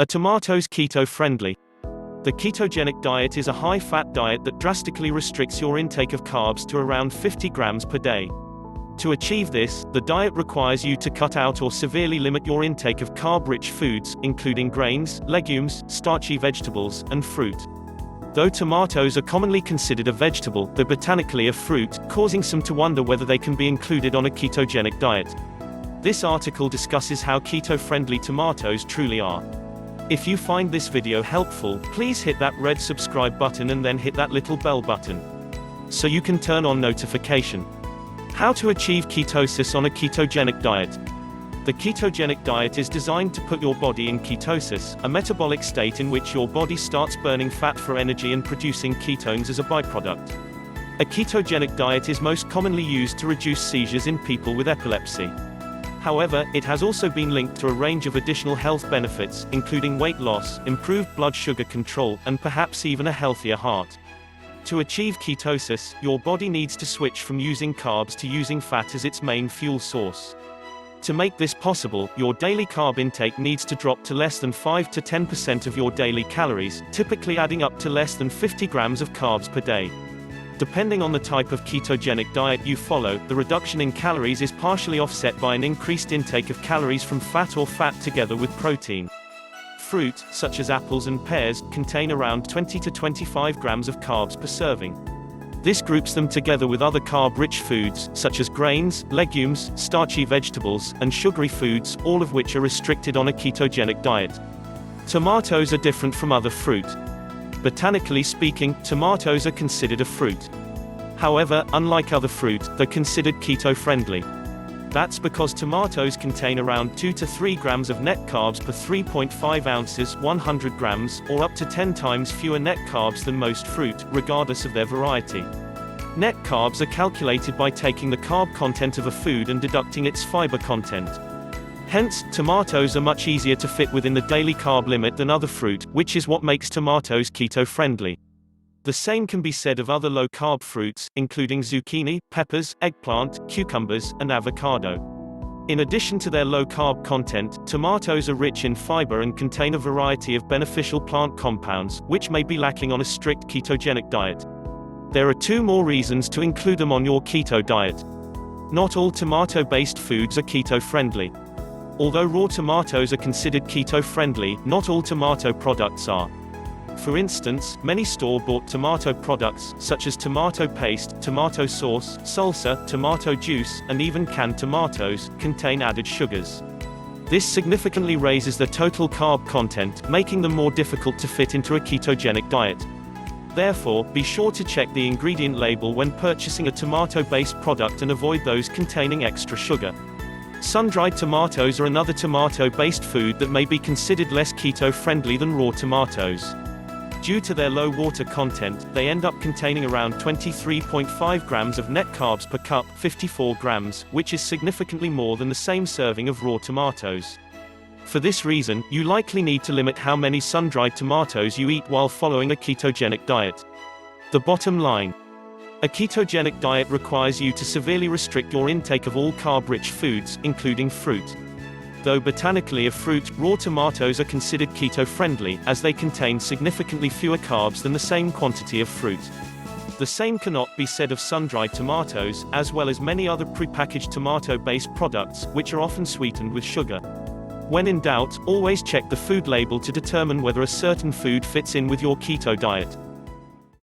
Are tomatoes keto-friendly? The ketogenic diet is a high-fat diet that drastically restricts your intake of carbs to around 50 grams per day. To achieve this, the diet requires you to cut out or severely limit your intake of carb-rich foods, including grains, legumes, starchy vegetables, and fruit. Though tomatoes are commonly considered a vegetable, they're botanically a fruit, causing some to wonder whether they can be included on a ketogenic diet. This article discusses how keto-friendly tomatoes truly are. If you find this video helpful, please hit that red subscribe button and then hit that little bell button, so you can turn on notification. How to achieve ketosis on a ketogenic diet. The ketogenic diet is designed to put your body in ketosis, a metabolic state in which your body starts burning fat for energy and producing ketones as a byproduct. A ketogenic diet is most commonly used to reduce seizures in people with epilepsy. However, it has also been linked to a range of additional health benefits, including weight loss, improved blood sugar control, and perhaps even a healthier heart. To achieve ketosis, your body needs to switch from using carbs to using fat as its main fuel source. To make this possible, your daily carb intake needs to drop to less than 5 to 10% of your daily calories, typically adding up to less than 50 grams of carbs per day. Depending on the type of ketogenic diet you follow, the reduction in calories is partially offset by an increased intake of calories from fat or fat together with protein. Fruit, such as apples and pears, contain around 20 to 25 grams of carbs per serving. This groups them together with other carb-rich foods, such as grains, legumes, starchy vegetables, and sugary foods, all of which are restricted on a ketogenic diet. Tomatoes are different from other fruit. Botanically speaking, tomatoes are considered a fruit. However, unlike other fruit, they're considered keto-friendly. That's because tomatoes contain around 2 to 3 grams of net carbs per 3.5 ounces 100 grams, or up to 10 times fewer net carbs than most fruit, regardless of their variety. Net carbs are calculated by taking the carb content of a food and deducting its fiber content. Hence, tomatoes are much easier to fit within the daily carb limit than other fruit, which is what makes tomatoes keto-friendly. The same can be said of other low-carb fruits, including zucchini, peppers, eggplant, cucumbers, and avocado. In addition to their low-carb content, tomatoes are rich in fiber and contain a variety of beneficial plant compounds, which may be lacking on a strict ketogenic diet. There are 2 more reasons to include them on your keto diet. Not all tomato-based foods are keto-friendly. Although raw tomatoes are considered keto-friendly, not all tomato products are. For instance, many store-bought tomato products, such as tomato paste, tomato sauce, salsa, tomato juice, and even canned tomatoes, contain added sugars. This significantly raises their total carb content, making them more difficult to fit into a ketogenic diet. Therefore, be sure to check the ingredient label when purchasing a tomato-based product and avoid those containing extra sugar. Sun-dried tomatoes are another tomato-based food that may be considered less keto-friendly than raw tomatoes. Due to their low water content, they end up containing around 23.5 grams of net carbs per cup, 54 grams, which is significantly more than the same serving of raw tomatoes. For this reason, you likely need to limit how many sun-dried tomatoes you eat while following a ketogenic diet. The bottom line. A ketogenic diet requires you to severely restrict your intake of all carb-rich foods, including fruit. Though botanically a fruit, raw tomatoes are considered keto-friendly, as they contain significantly fewer carbs than the same quantity of fruit. The same cannot be said of sun-dried tomatoes, as well as many other prepackaged tomato-based products, which are often sweetened with sugar. When in doubt, always check the food label to determine whether a certain food fits in with your keto diet.